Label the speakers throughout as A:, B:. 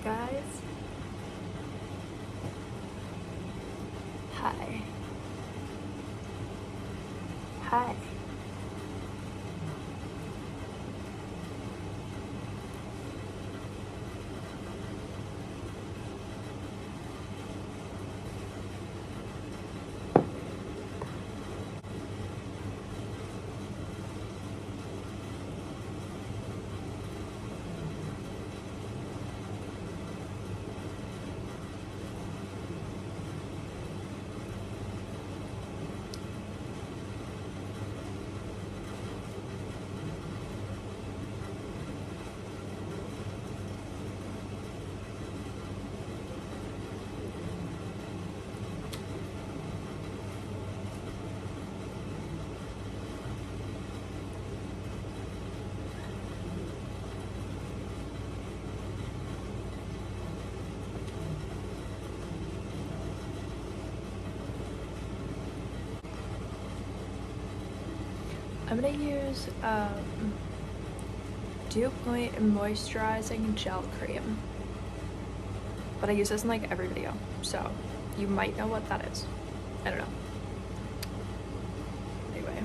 A: guys. Hi. Hi. I'm gonna use Dew Point Moisturizing Gel Cream. But I use this in like every video, so you might know what that is. I don't know. Anyway.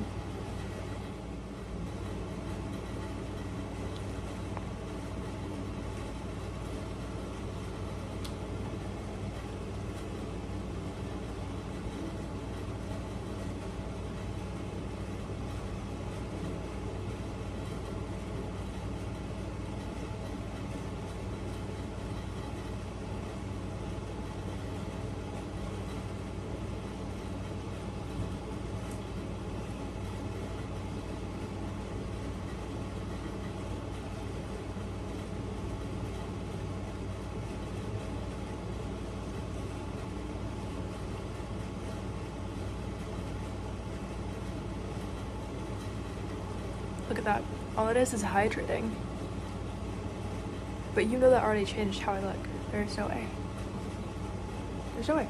A: Look at that. All it is hydrating. But you know that already changed how I look. There's no way. There's no way.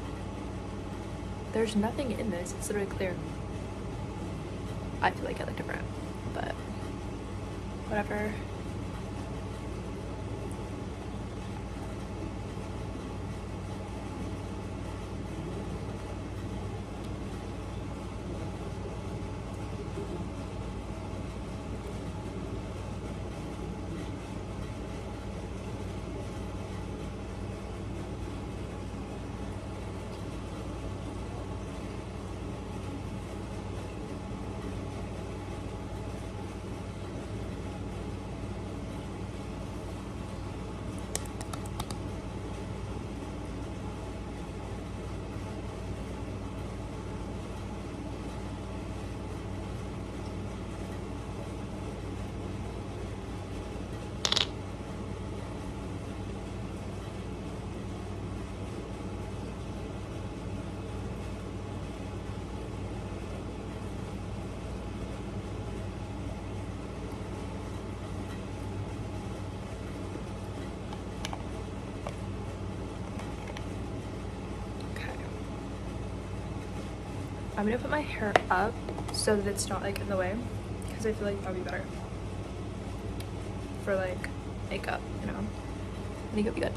A: There's nothing in this. It's literally clear. I feel like I look different. But whatever. I'm gonna put my hair up so that it's not like in the way, because I feel like that would be better for like makeup, you know. I think it'll be good.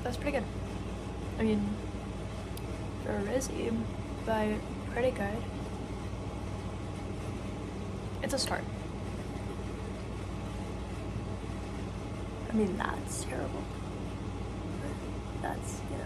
A: That's pretty good. I mean, for a Rizzy, but pretty good. It's a start. I mean, that's terrible. But that's, you know.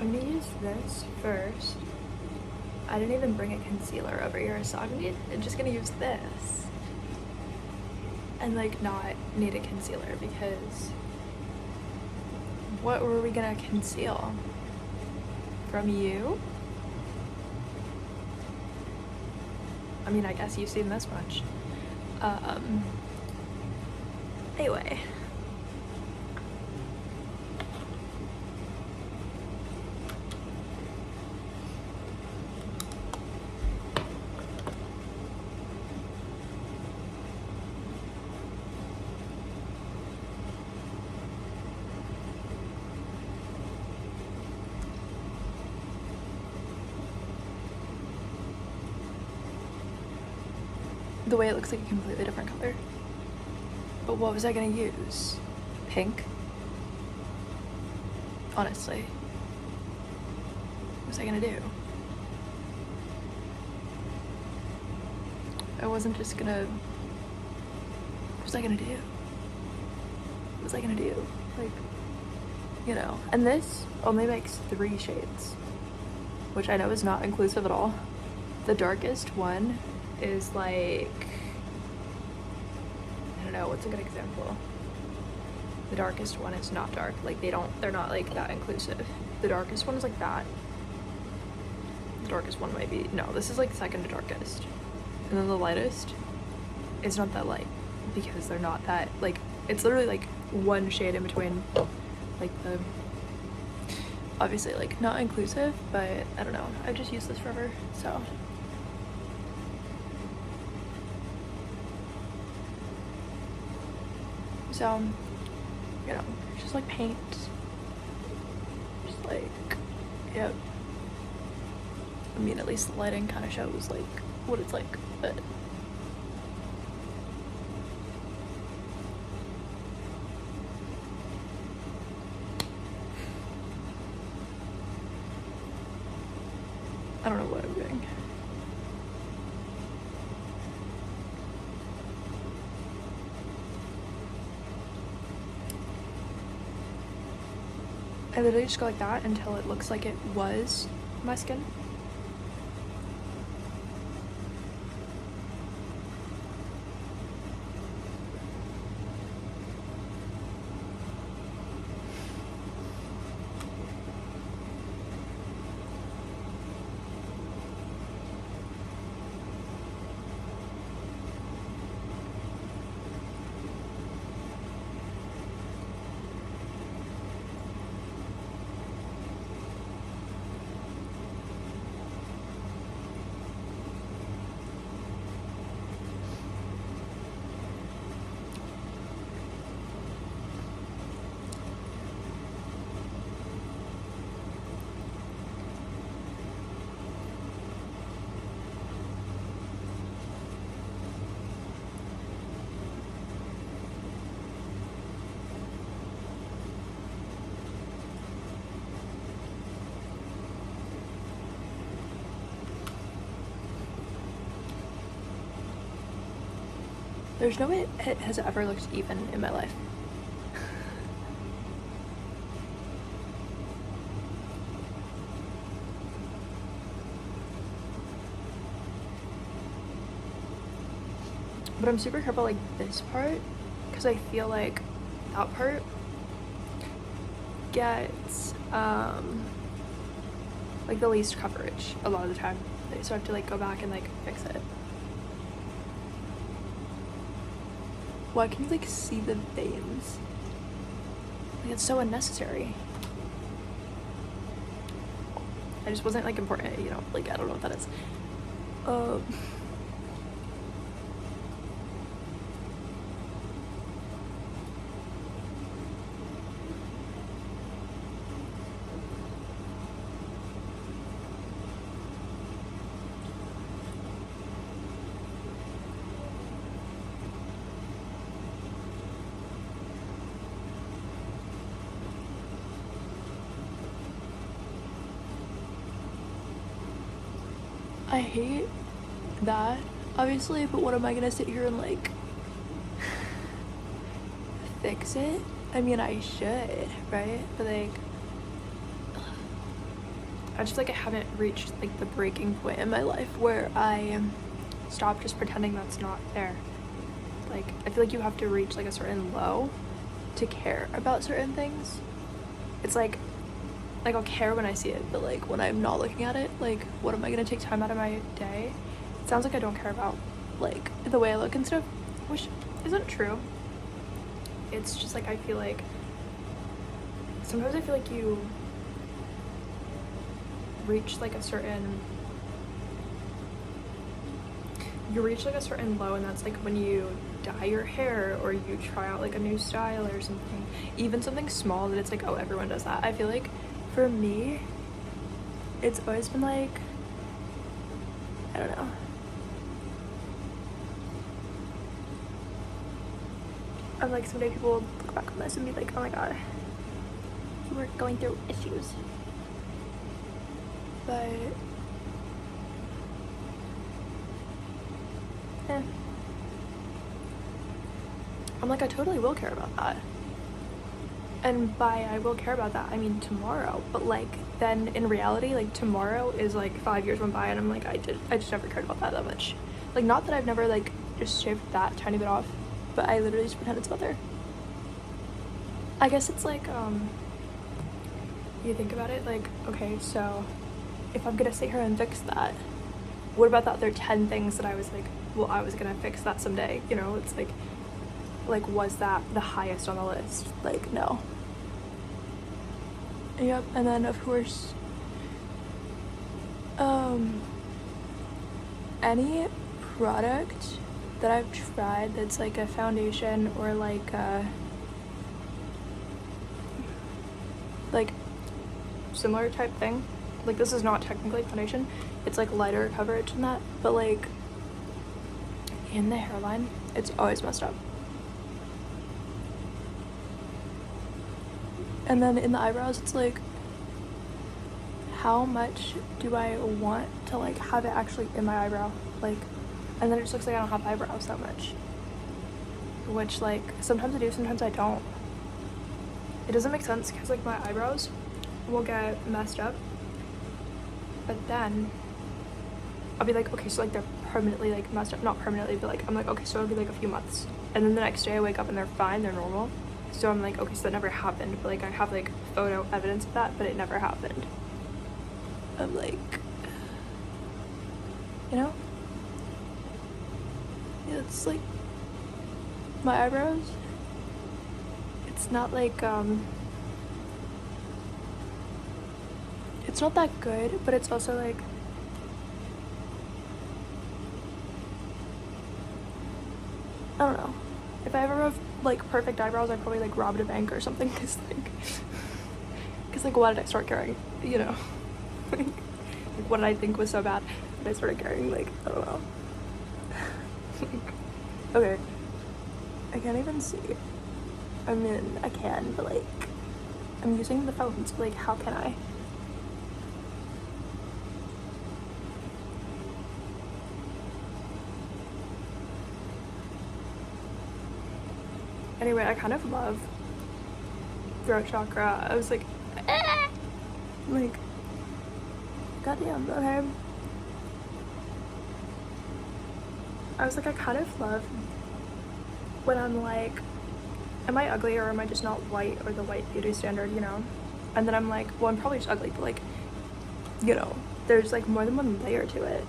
A: I'm gonna use this first. I didn't even bring a concealer over here, so I'm just gonna use this. And like not need a concealer because what were we gonna conceal? From you? I mean, I guess you've seen this much. Anyway. The way it looks like a completely different color. But what was I gonna use? Pink? Honestly. What was I gonna do? I wasn't just gonna... What was I gonna do? What was I gonna do? Like, you know. And this only makes 3 shades, which I know is not inclusive at all. The darkest one is like, I don't know, what's a good example? The darkest one is not dark. Like they're not like that inclusive. The darkest one is like that. The darkest one might be, no, this is like second to darkest. And then the lightest is not that light because they're not that, like, it's literally like 1 shade in between, like the, obviously like not inclusive, but I don't know. I've just used this forever, so. So, you know, just like paint. Just like, yep. I mean, at least the lighting kind of shows like what it's like, but. I don't know what I'm doing. I literally just go like that until it looks like it was my skin. There's no way it has ever looked even in my life. But I'm super careful like this part because I feel like that part gets like the least coverage a lot of the time. So I have to like go back and like fix it. Why can you like see the veins? Like it's so unnecessary. I just wasn't like important, you know, like I don't know what that is. I hate that, obviously, but what am I gonna sit here and like fix it? I mean, I should, right? But like, I just like I haven't reached like the breaking point in my life where I stop just pretending that's not there. Like, I feel like you have to reach like a certain low to care about certain things. It's like I'll care when I see it, but like when I'm not looking at it, like what am I gonna take time out of my day? It sounds like I don't care about like the way I look and stuff, which isn't true. It's just like I feel like sometimes I feel like you reach like a certain low, and that's like when you dye your hair or you try out like a new style or something, even something small that it's like, oh, everyone does that. I feel like for me it's always been like, I don't know, I'm like, someday people will look back on this and be like, oh my god, you were going through issues. But I'm like, I totally will care about that. And by I will care about that, I mean tomorrow. But like, then in reality, like tomorrow is like 5 years went by and I'm like, I just never cared about that much. Like, not that I've never like just shaved that tiny bit off, but I literally just pretend it's not there. I guess it's like, you think about it, like, okay, so if I'm gonna sit here and fix that, what about the other 10 things that I was like, well, I was gonna fix that someday, you know? It's like, was that the highest on the list? Like, no. Yep. And then of course, any product that I've tried that's like a foundation or like similar type thing, like this is not technically foundation, it's like lighter coverage than that, but like in the hairline it's always messed up. And then in the eyebrows, it's like, how much do I want to like have it actually in my eyebrow? Like, and then it just looks like I don't have eyebrows that much. Which like, sometimes I do, sometimes I don't. It doesn't make sense because like my eyebrows will get messed up. But then I'll be like, okay, so like they're permanently like messed up. Not permanently, but like, I'm like, okay, so it'll be like a few months. And then the next day I wake up and they're fine, they're normal. So I'm like, okay, so that never happened, but like I have like photo evidence of that, but it never happened. I'm like, you know? It's like my eyebrows, it's not like it's not that good, but it's also like, I don't know. If I ever have like perfect eyebrows, I probably like robbed a bank or something, because like why did I start caring, you know? like what did I think was so bad that I started caring? Like, I don't know. Okay, I can't even see. I mean, I can, but like I'm using the phone, so like how can I? Anyway, I kind of love throat chakra. I was like, ah! Like, goddamn, okay. I was like, I kind of love when I'm like, am I ugly or am I just not white or the white beauty standard, you know? And then I'm like, well, I'm probably just ugly, but like, you know, there's like more than one layer to it.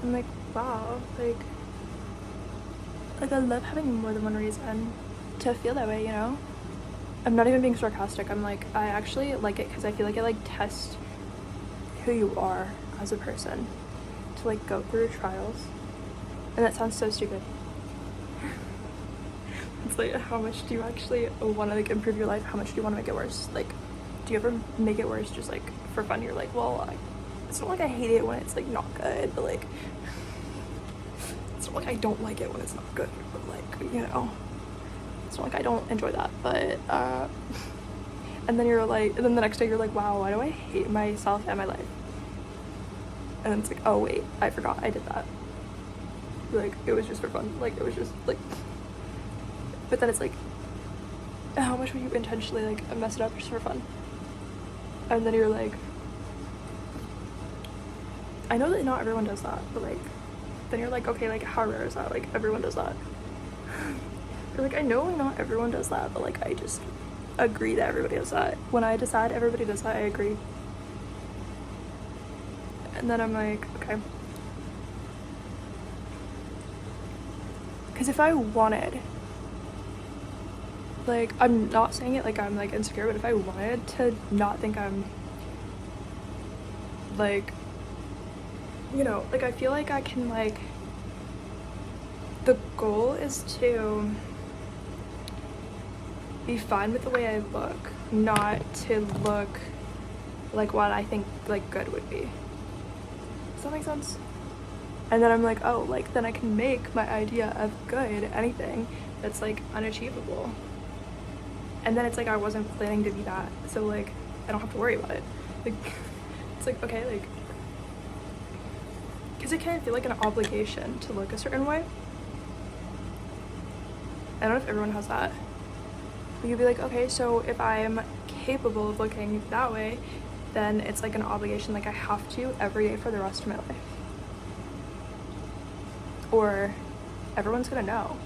A: I'm like, wow, like I love having more than one reason to feel that way, you know? I'm not even being sarcastic. I'm like, I actually like it because I feel like it like tests who you are as a person to like go through trials. And that sounds so stupid. It's like, how much do you actually want to like improve your life? How much do you want to make it worse? Like, do you ever make it worse just like for fun? You're like, well, it's not like I hate it when it's like not good, but like it's not like I don't like it when it's not good, but like, you know, it's not like I don't enjoy that. But and then you're like, and then the next day you're like, wow, why do I hate myself and my life? And then it's like, oh wait, I forgot I did that. Like, it was just for fun. Like, it was just like, but then it's like, how much would you intentionally like mess it up just for fun? And then you're like, I know that not everyone does that, but like, then you're like, okay, like how rare is that? Like, everyone does that. You're like, I know not everyone does that, but like I just agree that everybody does that. When I decide everybody does that, I agree. And then I'm like, okay. Because if I wanted, like, I'm not saying it like I'm like insecure, but if I wanted to not think I'm like, you know, like I feel like I can like, the goal is to be fine with the way I look, not to look like what I think like good would be. Does that make sense? And then I'm like, oh, like then I can make my idea of good anything that's like unachievable. And then it's like I wasn't planning to be that, so like I don't have to worry about it. Like it's like, okay, like, because it can feel like an obligation to look a certain way. I don't know if everyone has that. But you'd be like, okay, so if I'm capable of looking that way, then it's like an obligation, like I have to every day for the rest of my life. Or everyone's gonna know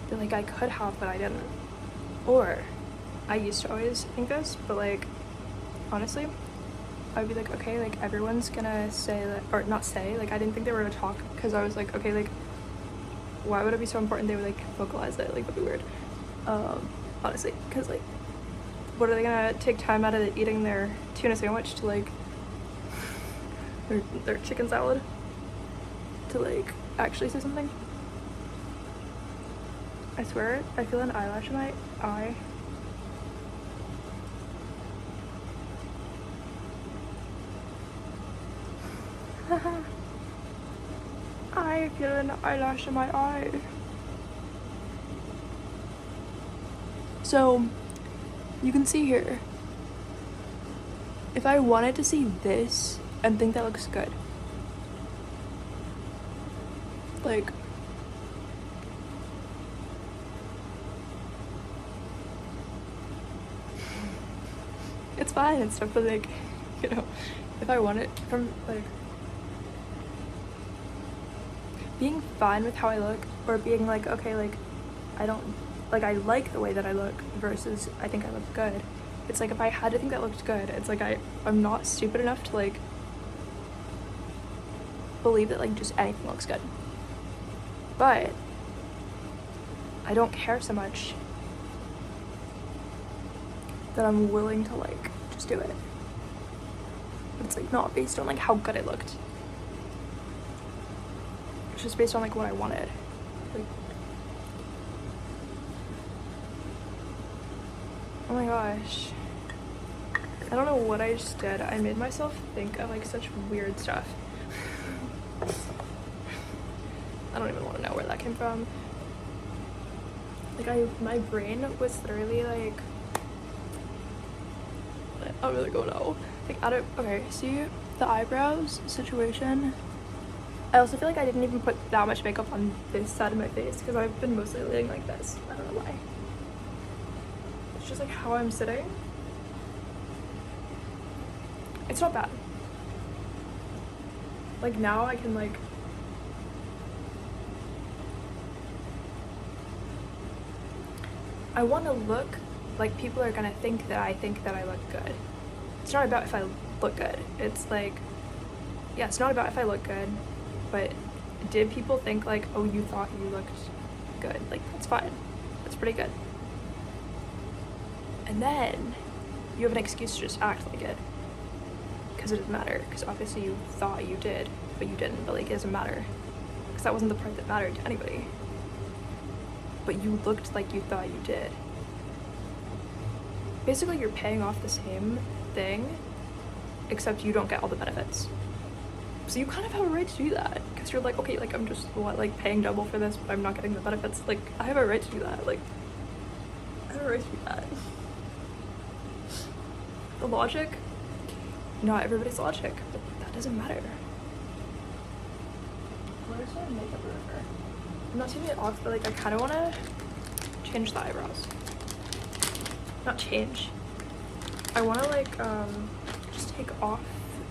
A: that like I could have, but I didn't. Or I used to always think this, but like honestly, I'd be like, okay, like everyone's gonna say that, or not say, like I didn't think they were gonna talk, because I was like, okay, like why would it be so important they would like vocalize it? Like that'd be weird. Honestly, because like what are they gonna take time out of eating their tuna sandwich to like their chicken salad to like actually say something? I swear I feel an eyelash in my eye. I feel an eyelash in my eye. So you can see here, if I wanted to see this and think that looks good, like it's fine and stuff, but like, you know, if I want it from like being fine with how I look, or being like, okay, like I don't like, I like the way that I look versus I think I look good. It's like if I had to think that looked good, it's like I'm not stupid enough to like believe that like just anything looks good. But I don't care so much that I'm willing to like just do it. But it's like not based on like how good it looked. It's just based on like what I wanted. Like, oh my gosh. I don't know what I just did. I made myself think of like such weird stuff. I don't even want to know where that came from. Like my brain was literally like, I'm gonna go now. Like okay, see the eyebrows situation. I also feel like I didn't even put that much makeup on this side of my face because I've been mostly laying like this. I don't know why. It's just like how I'm sitting. It's not bad. Like now I can like, I want to look like people are gonna think that I look good. It's not about if I look good. It's like, yeah, it's not about if I look good, but did people think like, oh, you thought you looked good? Like, that's fine. That's pretty good. And then you have an excuse to just act like it. Because it doesn't matter. Because obviously you thought you did, but you didn't. But like, it doesn't matter. Because that wasn't the part that mattered to anybody. But you looked like you thought you did. Basically, you're paying off the same thing, except you don't get all the benefits. So you kind of have a right to do that, because you're like, okay, like I'm just like paying double for this, but I'm not getting the benefits. Like, I have a right to do that. Like, I have a right to do that. The logic, not everybody's logic, but that doesn't matter. Where's my makeup remover? I'm not taking it off, but like I kind of want to change the eyebrows. Not change. I want to like just take off.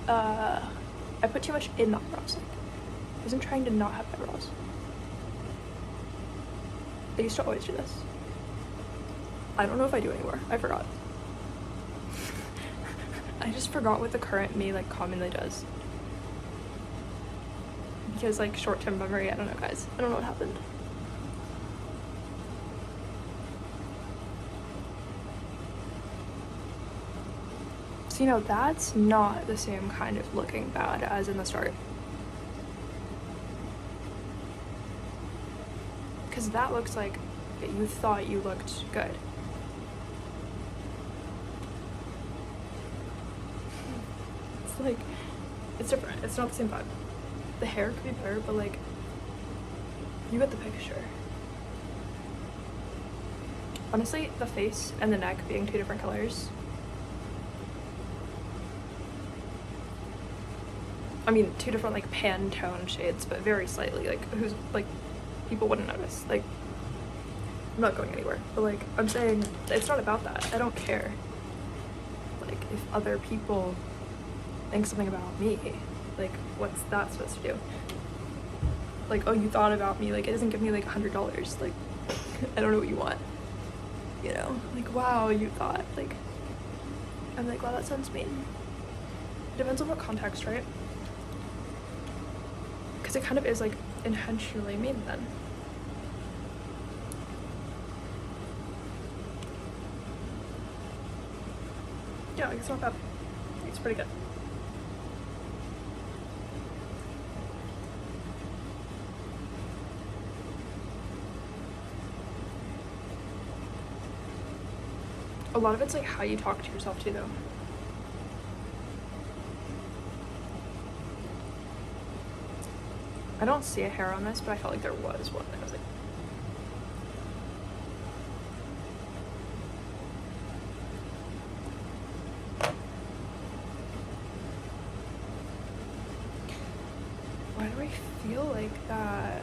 A: I put too much in the eyebrows. Like, I wasn't trying to not have eyebrows. I used to always do this. I don't know if I do anymore. I forgot. I just forgot what the current me like commonly does. Because like short-term memory, I don't know, guys. I don't know what happened. So, you know, that's not the same kind of looking bad as in the start. Because that looks like you thought you looked good. It's like, it's different. It's not the same vibe. The hair could be better, but like, you get the picture. Honestly, the face and the neck being two different colors. I mean, two different like Pantone shades, but very slightly. Like, who's like, people wouldn't notice. Like, I'm not going anywhere, but like, I'm saying it's not about that. I don't care. Like, if other people think something about me, like, what's that supposed to do? Like, oh, you thought about me. Like, it doesn't give me like $100. Like, I don't know what you want. You know, like, wow, you thought. Like, I'm like, wow, that sounds mean. It depends on what context, right? Because it kind of is like intentionally mean then. Yeah, like, it's not bad. It's pretty good. A lot of it's like how you talk to yourself too, though. I don't see a hair on this, but I felt like there was one. I was like, why do I feel like that?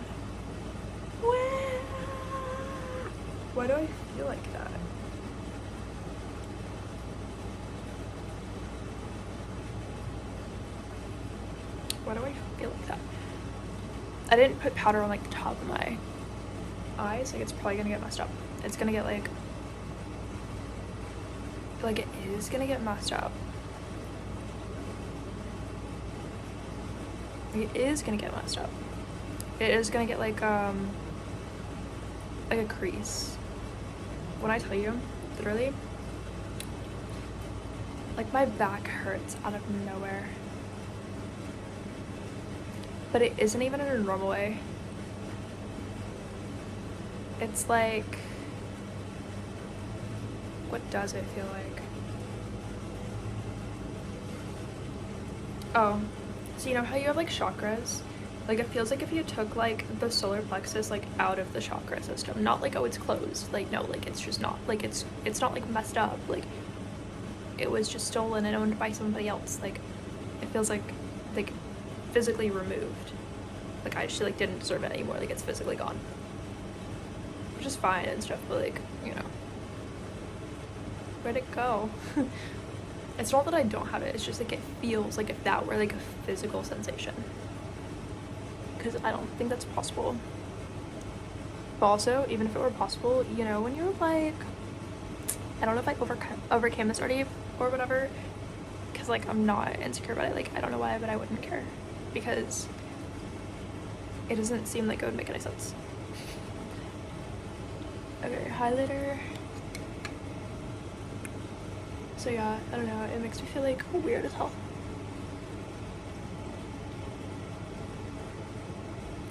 A: Why do I feel like that? Why do I feel like that? I didn't put powder on like the top of my eyes. Like, it's probably gonna get messed up. It's gonna get like it is gonna get messed up. It is gonna get messed up. It is gonna get like a crease. When I tell you, literally, like, my back hurts out of nowhere. But it isn't even in a normal way. It's like, what does it feel like? Oh, so you know how you have like chakras? Like, it feels like if you took like the solar plexus like out of the chakra system. Not like, oh, it's closed. Like, no, like, it's just not, like, it's not like messed up. Like, it was just stolen and owned by somebody else. Like, it feels like physically removed. Like, I actually like didn't deserve it anymore. Like, it's physically gone, which is fine and stuff, but like, you know, where'd it go? It's not that I don't have it, it's just like it feels like if that were like a physical sensation, because I don't think that's possible. But also, even if it were possible, you know, when you're like, I don't know if I overcame this already or whatever, because because like I'm not insecure about it. Like I don't know why, but I wouldn't care because it doesn't seem like it would make any sense. Okay, highlighter. So yeah, I don't know, it makes me feel like weird as hell.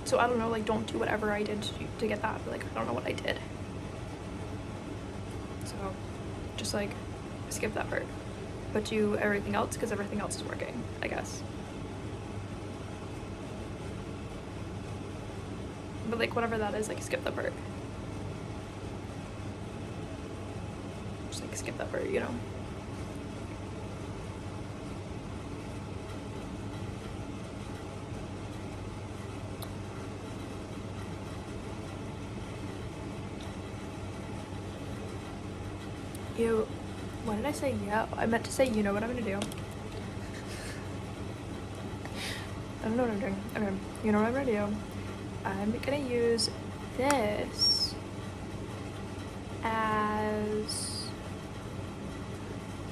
A: So I don't know, like don't do whatever I did to get that, but like I don't know what I did. So just like skip that part, but do everything else because everything else is working, I guess. But like whatever that is, like skip that part. Just like skip that part, you know? You, what did I say? Yeah, I meant to say, you know what I'm gonna do. I don't know what I'm doing. Okay, you know what I'm gonna do. I'm gonna use this as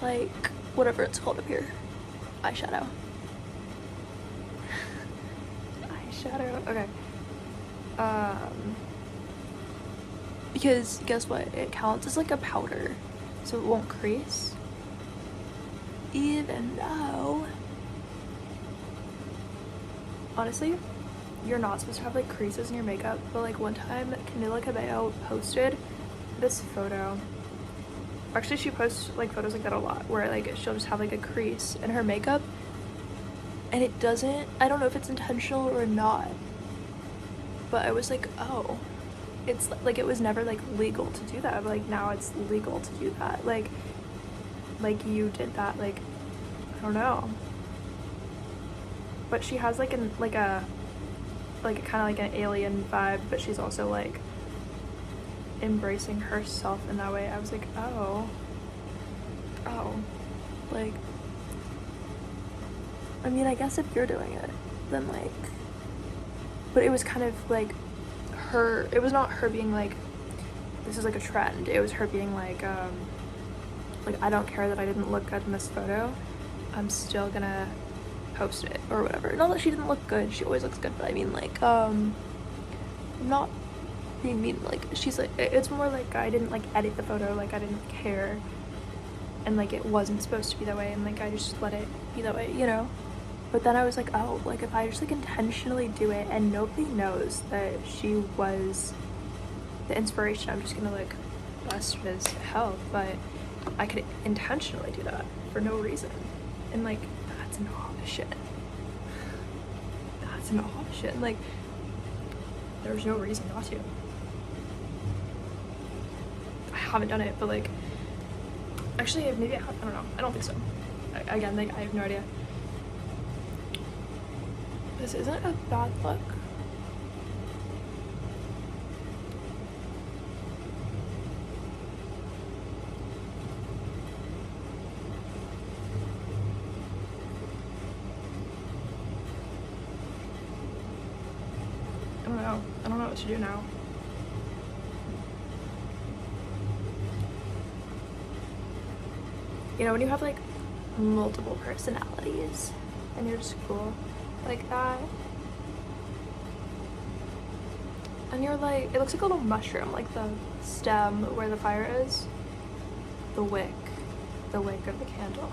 A: like whatever it's called up here. Eyeshadow. Eyeshadow. Okay. Because guess what? It counts as like a powder, so it won't crease. Even though, honestly, you're not supposed to have like creases in your makeup, but like one time Camila Cabello posted this photo. Actually, she posts like photos like that a lot, where like she'll just have like a crease in her makeup, and it doesn't, I don't know if it's intentional or not, but I was like, oh, it's like it was never like legal to do that, but like now it's legal to do that. Like you did that, like I don't know. But she has like a kind of like an alien vibe, but she's also like embracing herself in that way. I was like, oh, like, I mean, I guess if you're doing it, then like, but it was kind of like her, it was not her being like, this is like a trend. It was her being like I don't care that I didn't look good in this photo. I'm still gonna post it or whatever. Not that she didn't look good, she always looks good, but I mean like not being mean, like she's like, it's more like I didn't like edit the photo, like I didn't care, and like it wasn't supposed to be that way, and like I just let it be that way, you know. But then I was like, oh, like if I just like intentionally do it and nobody knows that she was the inspiration, I'm just gonna like bust it as hell. But I could intentionally do that for no reason, and like that's an option. That's an option. Like there's no reason not to. I haven't done it, but like actually maybe I have, I don't know. I don't think so. Again, like I have no idea. This isn't a bad look. I don't know what to do now. You know, when you have like multiple personalities in your school like that, and you're like, it looks like a little mushroom, like the stem where the fire is, the wick of the candle.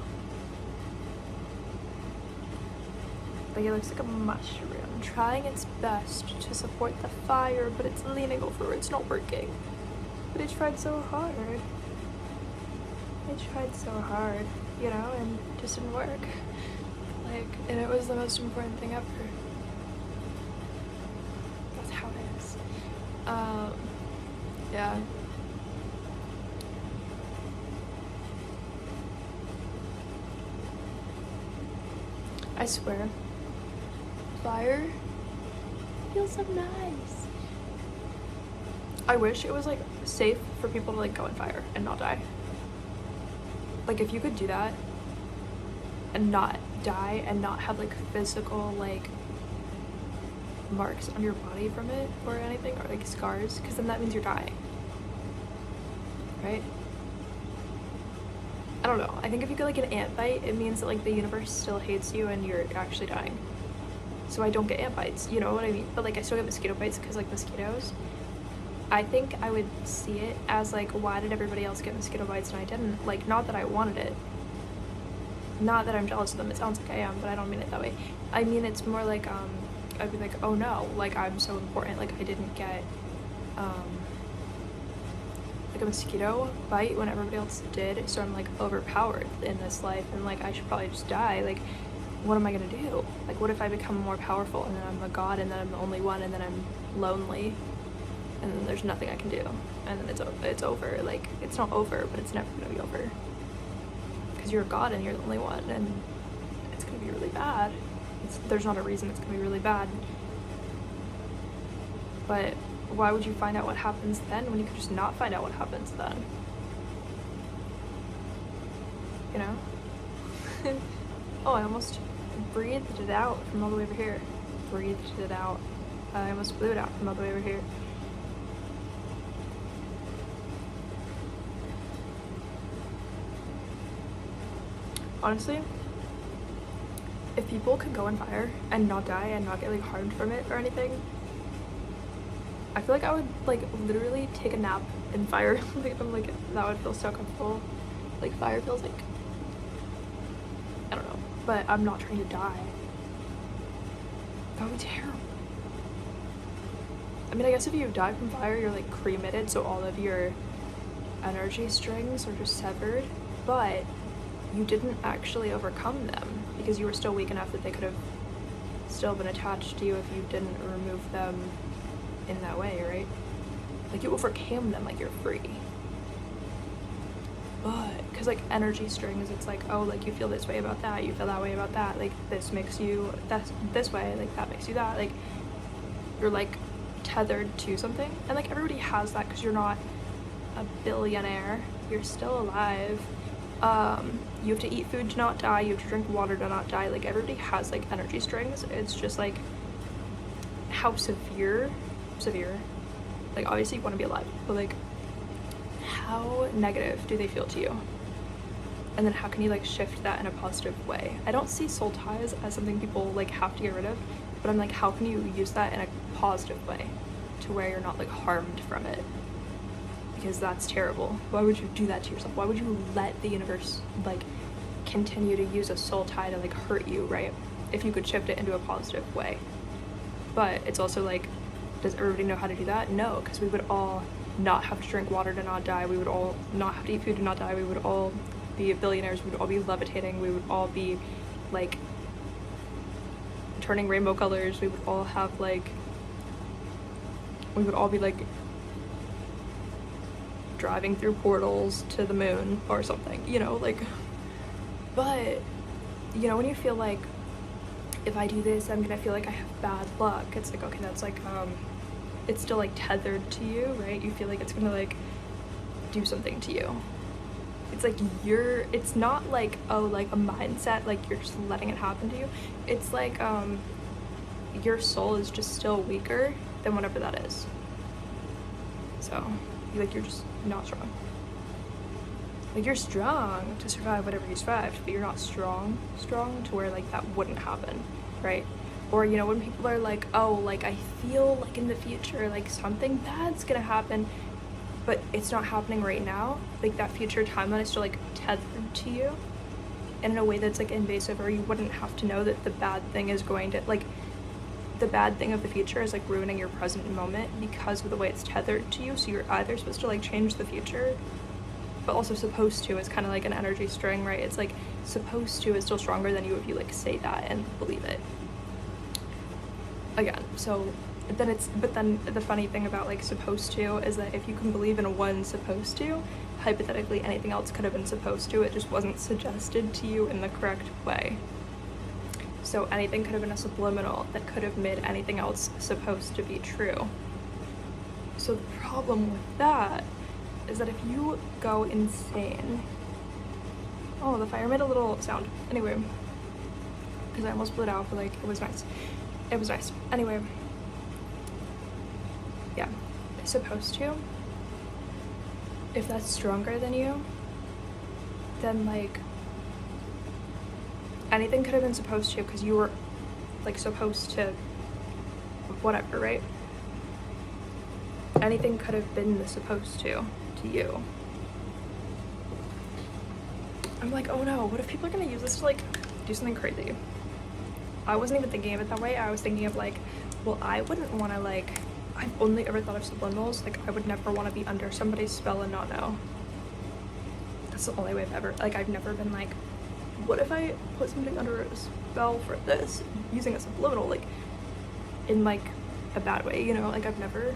A: Like it looks like a mushroom trying its best to support the fire, but it's leaning over, it's not working. But it tried so hard. It tried so hard, you know, and it just didn't work. Like, and it was the most important thing ever. That's how it is. Yeah. I swear, fire feels so nice. I wish it was like safe for people to like go in fire and not die. Like if you could do that and not die and not have like physical like marks on your body from it or anything, or like scars, because then that means you're dying, right? I don't know. I think if you get like an ant bite, it means that like the universe still hates you and you're actually dying. So I don't get ant bites, you know what I mean? But like I still get mosquito bites because like mosquitoes. I think I would see it as like, why did everybody else get mosquito bites and I didn't? Like, not that I wanted it. Not that I'm jealous of them. It sounds like I am, but I don't mean it that way. I mean, it's more like, I'd be like, oh no, like I'm so important. Like I didn't get, like a mosquito bite when everybody else did. So I'm like overpowered in this life and like I should probably just die. Like, what am I gonna do? Like, what if I become more powerful and then I'm a god and then I'm the only one and then I'm lonely and then there's nothing I can do and then it's over. Like, it's not over, but it's never gonna be over because you're a god and you're the only one and it's gonna be really bad. There's not a reason it's gonna be really bad, but why would you find out what happens then when you could just not find out what happens then? You know? Oh, I almost breathed it out from all the way over here. Breathed it out. I almost blew it out from all the way over here. Honestly, if people could go on fire and not die and not get like harmed from it or anything, I feel like I would like literally take a nap in fire. Like, I'm like, that would feel so comfortable. Like fire feels like, I don't know, but I'm not trying to die. That would be terrible. I mean, I guess if you die from fire, you're like cremated, so all of your energy strings are just severed, but you didn't actually overcome them because you were still weak enough that they could have still been attached to you if you didn't remove them in that way, right? Like, you overcame them, like you're free. But because like energy strings, it's like, oh, like you feel this way about that, you feel that way about that, like this makes you this way, like that makes you that, like you're like tethered to something. And like everybody has that because you're not a billionaire, you're still alive. You have to eat food to not die, you have to drink water to not die. Like everybody has like energy strings. It's just like how severe, like obviously you want to be alive, but like how negative do they feel to you? And then how can you like shift that in a positive way? I don't see soul ties as something people like have to get rid of, but I'm like, how can you use that in a positive way to where you're not like harmed from it? Because that's terrible. Why would you do that to yourself? Why would you let the universe like continue to use a soul tie to like hurt you, right? If you could shift it into a positive way. But it's also like, does everybody know how to do that? No, because we would all not have to drink water to not die. We would all not have to eat food to not die. We would all be billionaires. We would all be levitating. We would all be like turning rainbow colors. We would all have like, we would all be like driving through portals to the moon or something, you know, like, but you know, when you feel like, if I do this, I'm gonna feel like I have bad luck. It's like, okay, that's like, it's still like tethered to you, right? You feel like it's gonna like do something to you. It's like it's not like, oh, like a mindset, like you're just letting it happen to you. It's like, your soul is just still weaker than whatever that is. So, like, you're just not strong. Like, you're strong to survive whatever you survived, but you're not strong to where like that wouldn't happen, right? Or, you know, when people are like, oh, like I feel like in the future like something bad's gonna happen, but it's not happening right now, like that future timeline is still like tethered to you in a way that's like invasive, or you wouldn't have to know that the bad thing is going to, like, the bad thing of the future is like ruining your present moment because of the way it's tethered to you. So you're either supposed to like change the future, but also supposed to is kind of like an energy string, right? It's like supposed to is still stronger than you if you like say that and believe it. Again, so then but then the funny thing about like supposed to is that if you can believe in one supposed to, hypothetically anything else could have been supposed to, it just wasn't suggested to you in the correct way. So anything could have been a subliminal that could have made anything else supposed to be true. So the problem with that is that if you go insane, oh, the fire made a little sound. Anyway, because I almost blew it out, but like it was nice. It was nice. Anyway, yeah, supposed to. If that's stronger than you, then like anything could have been supposed to, because you were like supposed to whatever, right? Anything could have been the supposed to you. I'm like, oh no, what if people are gonna use this to like do something crazy? I wasn't even thinking of it that way. I was thinking of like, well, I wouldn't want to like, I've only ever thought of subliminals, like I would never want to be under somebody's spell and not know. That's the only way I've ever, like I've never been like, what if I put something under a spell for this using a subliminal, like in like a bad way, you know? Like I've never,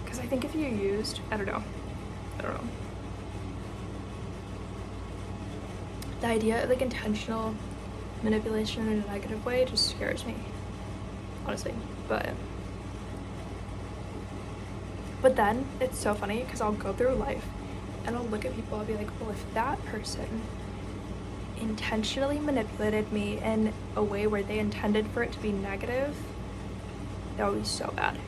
A: because I think if you used, I don't know. The idea of like intentional manipulation in a negative way just scares me, honestly. But then it's so funny because I'll go through life and I'll look at people, I'll be like, well, if that person intentionally manipulated me in a way where they intended for it to be negative, that would be so bad.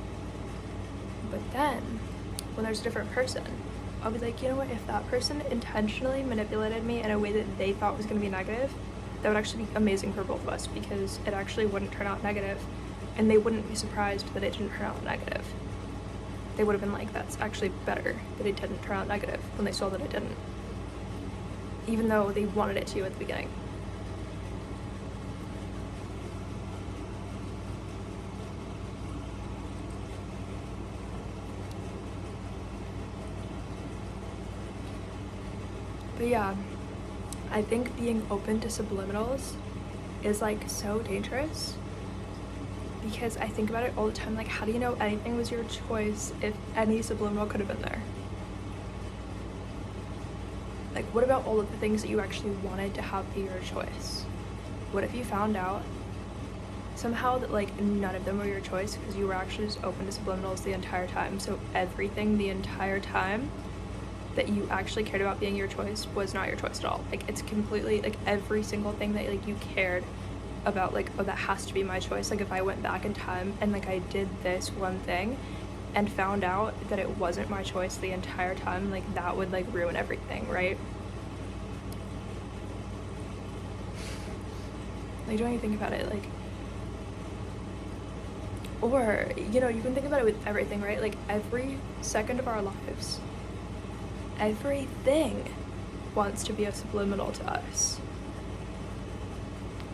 A: But then when there's a different person, I'll be like, you know what, if that person intentionally manipulated me in a way that they thought was going to be negative, that would actually be amazing for both of us, because it actually wouldn't turn out negative, and they wouldn't be surprised that it didn't turn out negative. They would have been like, that's actually better that it didn't turn out negative, when they saw that it didn't, even though they wanted it to at the beginning. But yeah, I think being open to subliminals is like so dangerous, because I think about it all the time, like how do you know anything was your choice if any subliminal could have been there? Like what about all of the things that you actually wanted to have be your choice? What if you found out somehow that like none of them were your choice because you were actually just open to subliminals the entire time? So everything the entire time that you actually cared about being your choice was not your choice at all. Like it's completely, like every single thing that like you cared about, like, oh, that has to be my choice. Like if I went back in time and like I did this one thing and found out that it wasn't my choice the entire time, like that would like ruin everything, right? Like don't you think about it, like, or you know, you can think about it with everything, right? Like every second of our lives, everything wants to be a subliminal to us.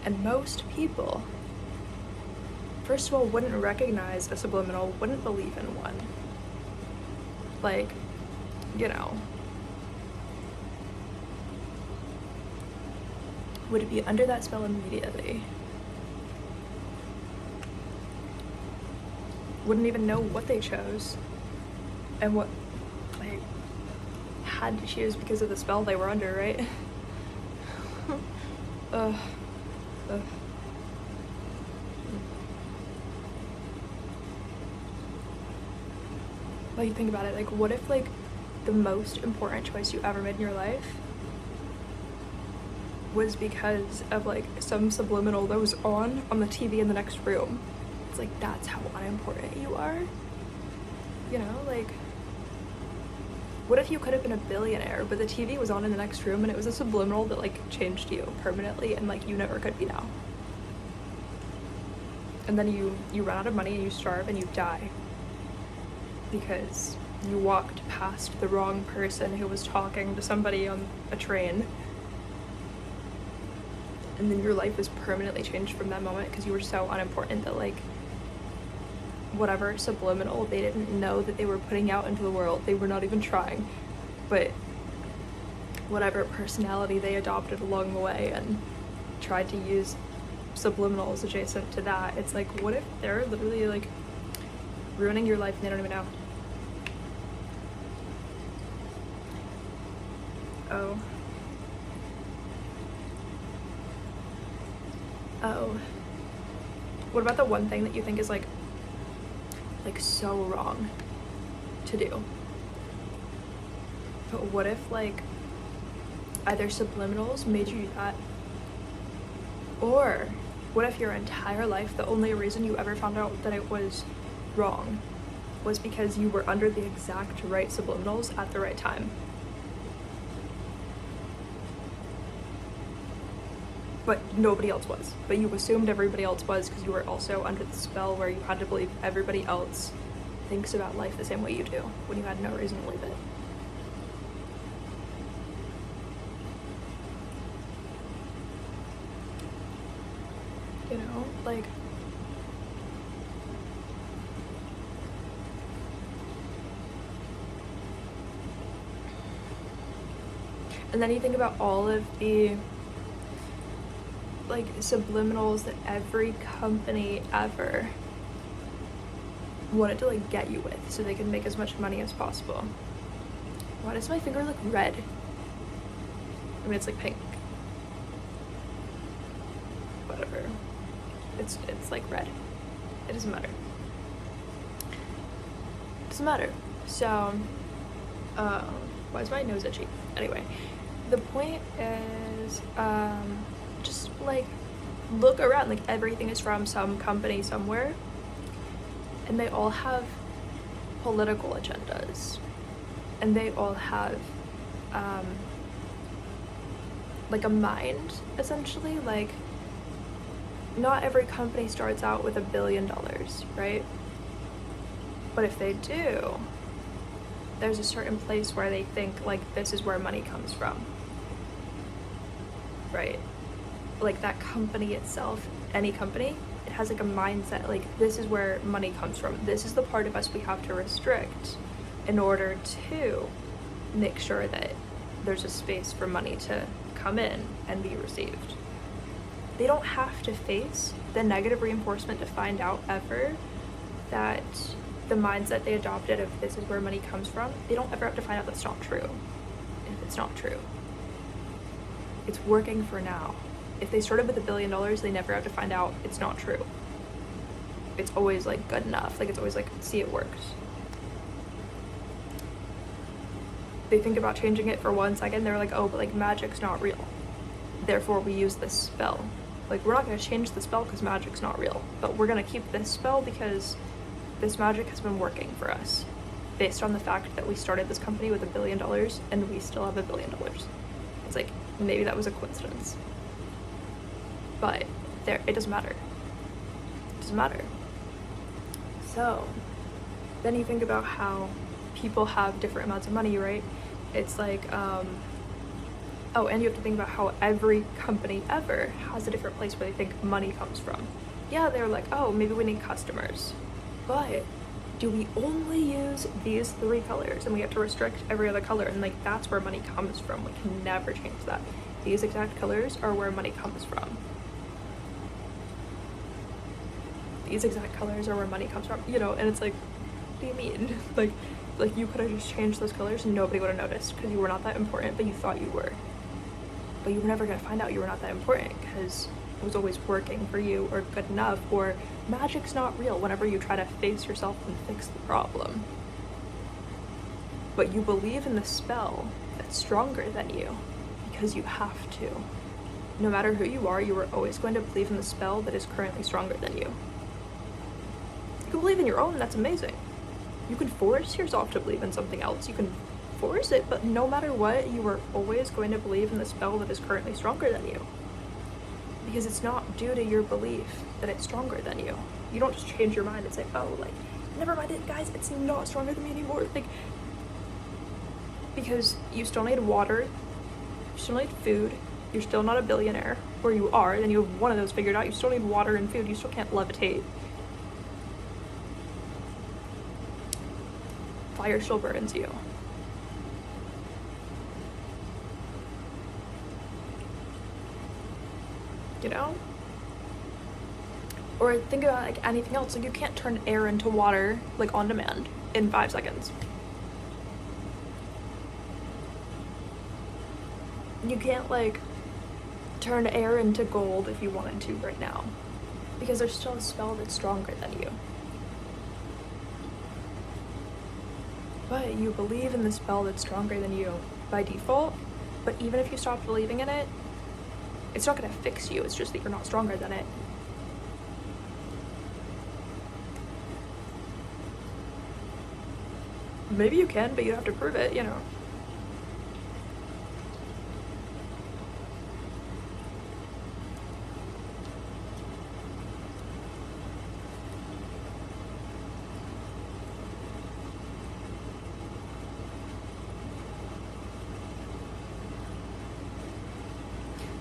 A: And most people, first of all, wouldn't recognize a subliminal, wouldn't believe in one. Like, you know, would be under that spell immediately. Wouldn't even know what they chose and what they had to choose because of the spell they were under, right? Like, you think about it, like, what if, like, the most important choice you ever made in your life was because of, like, some subliminal that was on the TV in the next room? It's like, that's how unimportant you are? You know, like, what if you could have been a billionaire, but the TV was on in the next room and it was a subliminal that, like, changed you permanently and, like, you never could be now? And then you run out of money and you starve and you die because you walked past the wrong person who was talking to somebody on a train. And then your life was permanently changed from that moment because you were so unimportant that, like, whatever subliminal they didn't know that they were putting out into the world, they were not even trying, but whatever personality they adopted along the way and tried to use subliminals adjacent to that, it's like, what if they're literally, like, ruining your life and they don't even know? Oh, what about the one thing that you think is like so wrong to do? But what if, like, either subliminals made you do that, or what if your entire life the only reason you ever found out that it was wrong was because you were under the exact right subliminals at the right time? but nobody else was. But you assumed everybody else was because you were also under the spell where you had to believe everybody else thinks about life the same way you do when you had no reason to believe it. You know, like, and then you think about all of the like subliminals that every company ever wanted to like get you with so they could make as much money as possible. Why does my finger look red? I mean, it's like pink. Whatever. It's like red. It doesn't matter. It doesn't matter. So, why is my nose itchy? Anyway, the point is, just like look around. Like everything is from some company somewhere, and they all have political agendas, and they all have like a mind, essentially. Like, not every company starts out with $1 billion, right? But if they do, there's a certain place where they think like this is where money comes from, right? Like that company itself, any company, it has like a mindset like this is where money comes from. This is the part of us we have to restrict in order to make sure that there's a space for money to come in and be received. They don't have to face the negative reinforcement to find out ever that the mindset they adopted of this is where money comes from, they don't ever have to find out that's not true. If it's not true, it's working for now. If they started with $1 billion, they never have to find out it's not true. It's always like good enough. Like it's always like, see, it works. They think about changing it for 1 second, they're like, oh, but like magic's not real. Therefore we use this spell. Like, we're not going to change the spell because magic's not real, but we're going to keep this spell because this magic has been working for us based on the fact that we started this company with $1 billion and we still have $1 billion. It's like, maybe that was a coincidence, but it doesn't matter. It doesn't matter. So then you think about how people have different amounts of money, right? It's like, oh, and you have to think about how every company ever has a different place where they think money comes from. Yeah, they're like, oh, maybe we need customers. But do we only use these 3 colors and we have to restrict every other color? And like, that's where money comes from. We can never change that. These exact colors are where money comes from. These exact colors are where money comes from, you know, and it's like, what do you mean? Like you could have just changed those colors and nobody would have noticed because you were not that important, but you thought you were. But you were never going to find out you were not that important because it was always working for you or good enough, or magic's not real whenever you try to face yourself and fix the problem. But you believe in the spell that's stronger than you because you have to. No matter who you are always going to believe in the spell that is currently stronger than you. You can believe in your own, that's amazing. You can force yourself to believe in something else. You can force it, but no matter what, you are always going to believe in the spell that is currently stronger than you. Because it's not due to your belief that it's stronger than you. You don't just change your mind and say, oh, like, never mind it, guys, it's not stronger than me anymore. Like, because you still need water, you still need food, you're still not a billionaire, or you are, then you have one of those figured out. You still need water and food, you still can't levitate. Fire still burns you. You know? Or think about like anything else. Like, you can't turn air into water like on demand in 5 seconds. You can't like turn air into gold if you wanted to right now, because there's still a spell that's stronger than you. But you believe in the spell that's stronger than you by default, but even if you stop believing in it, it's not going to fix you. It's just that you're not stronger than it. Maybe you can, but you have to prove it, you know.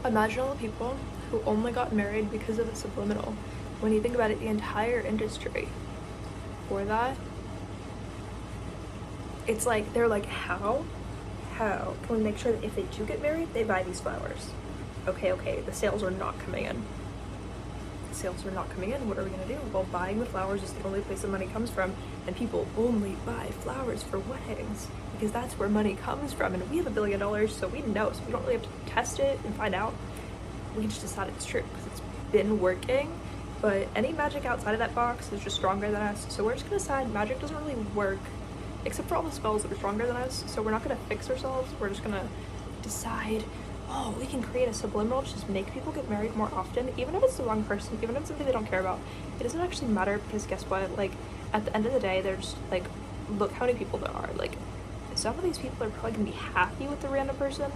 A: Imagine all the people who only got married because of a subliminal. When you think about it, the entire industry for that, it's like, they're like, how can we make sure that if they do get married, they buy these flowers? Okay, the sales are not coming in. What are we gonna do? Well, buying the flowers is the only place the money comes from, and people only buy flowers for weddings because that's where money comes from, and we have $1 billion, so we know, so we don't really have to test it and find out. We just decide it's true because it's been working. But any magic outside of that box is just stronger than us, so we're just gonna decide magic doesn't really work except for all the spells that are stronger than us, so we're not gonna fix ourselves. We're just gonna decide, oh, we can create a subliminal to just make people get married more often, even if it's the wrong person, even if it's something they don't care about. It doesn't actually matter, because guess what, like, at the end of the day, there's like, look how many people there are. Like, some of these people are probably gonna be happy with the random person,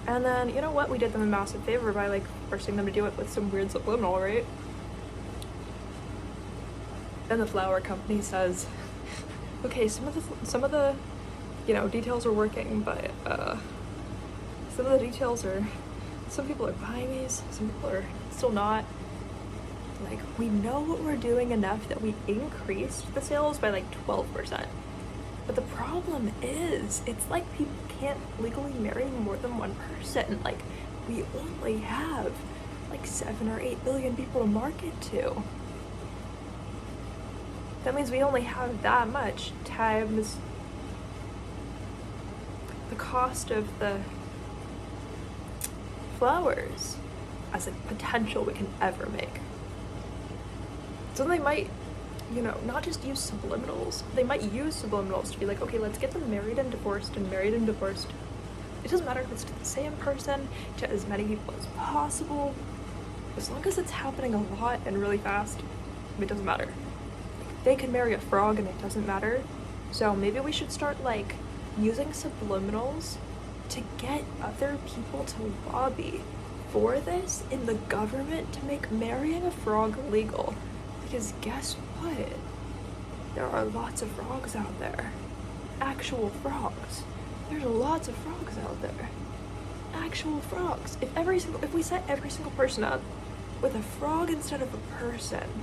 A: and then, you know what, we did them a massive favor by like forcing them to do it with some weird subliminal, right? Then the flower company says, okay, some of the you know, details are working, but some of the details are, some people are buying these, some people are still not. Like, we know what we're doing enough that we increased the sales by like 12%. But the problem is, it's like people can't legally marry more than one person. Like, we only have like 7 or 8 billion people to market to. That means we only have that much times the cost of the flowers as a potential we can ever make. So they might, you know, not just use subliminals, they might use subliminals to be like, okay, let's get them married and divorced and married and divorced. It doesn't matter if it's to the same person, to as many people as possible. As long as it's happening a lot and really fast, it doesn't matter. They can marry a frog and it doesn't matter. So maybe we should start like using subliminals to get other people to lobby for this in the government to make marrying a frog illegal. Because guess what? There are lots of frogs out there. Actual frogs. There's lots of frogs out there. Actual frogs. If we set every single person up with a frog instead of a person,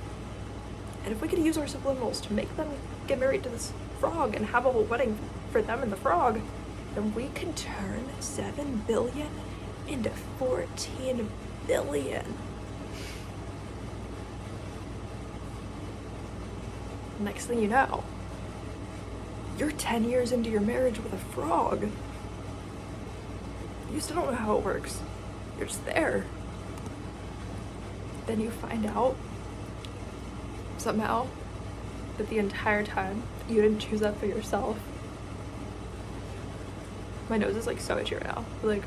A: and if we could use our subliminals to make them get married to this frog and have a whole wedding for them and the frog, then we could turn 7 billion into 14 billion. Next thing you know, you're 10 years into your marriage with a frog. You still don't know how it works. You're just there. Then you find out somehow that the entire time you didn't choose that for yourself. My nose is like so itchy right now. Like,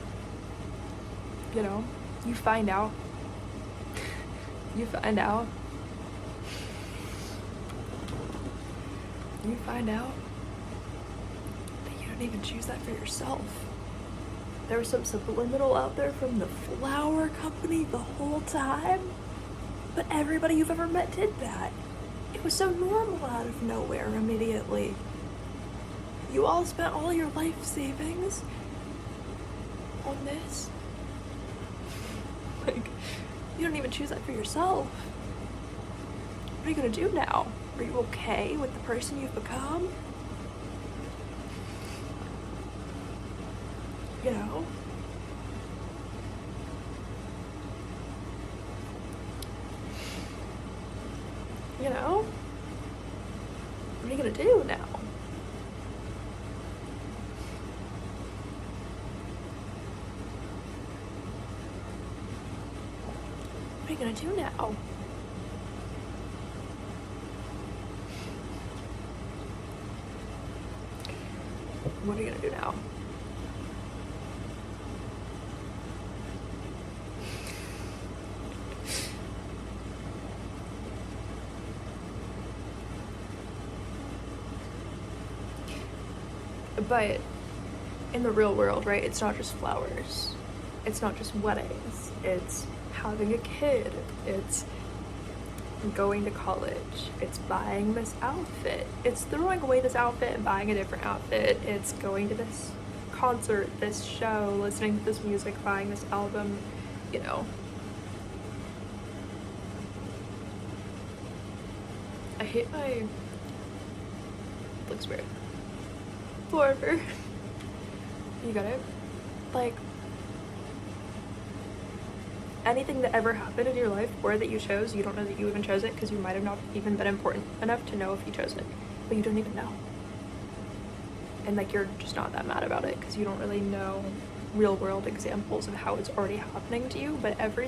A: you know, you find out that you don't even choose that for yourself. There was some subliminal out there from the flower company the whole time, but everybody you've ever met did that. It was so normal out of nowhere immediately. You all spent all your life savings on this. Like, you don't even choose that for yourself. What are you gonna do now? Are you okay with the person you've become? You know? You know? What are you gonna do now? What are you gonna do now? What are you gonna do now? But in the real world, right, it's not just flowers. It's not just weddings. It's having a kid. It's going to college. It's buying this outfit. It's throwing away this outfit and buying a different outfit. It's going to this concert, this show, listening to this music, buying this album, you know. I hate my, looks weird, forever. You got it? Like, anything that ever happened in your life or that you chose, you don't know that you even chose it because you might have not even been important enough to know if you chose it, but you don't even know. And like, you're just not that mad about it because you don't really know real world examples of how it's already happening to you. But every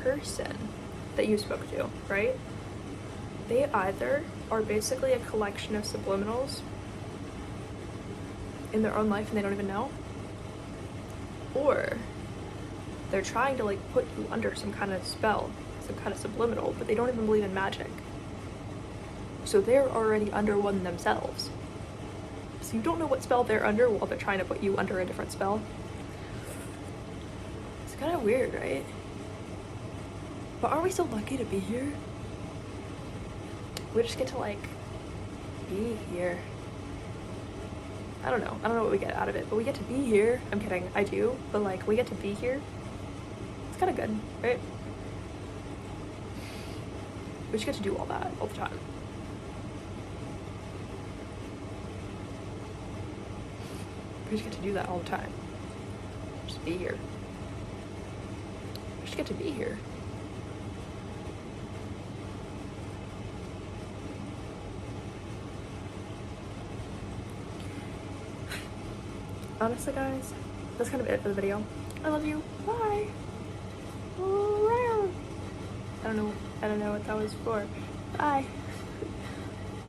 A: person that you spoke to, right, they either are basically a collection of subliminals in their own life and they don't even know, or they're trying to like put you under some kind of spell, some kind of subliminal, but they don't even believe in magic. So they're already under one themselves. So you don't know what spell they're under while they're trying to put you under a different spell. It's kind of weird, right? But aren't we so lucky to be here? We just get to like be here. I don't know what we get out of it, but we get to be here. I'm kidding, I do, but like, we get to be here. It's kind of good, right? We just get to do all that all the time. We just get to do that all the time. Just be here. We just get to be here. Honestly, guys, that's kind of it for the video. I love you. Bye. I don't know what that was for. Bye.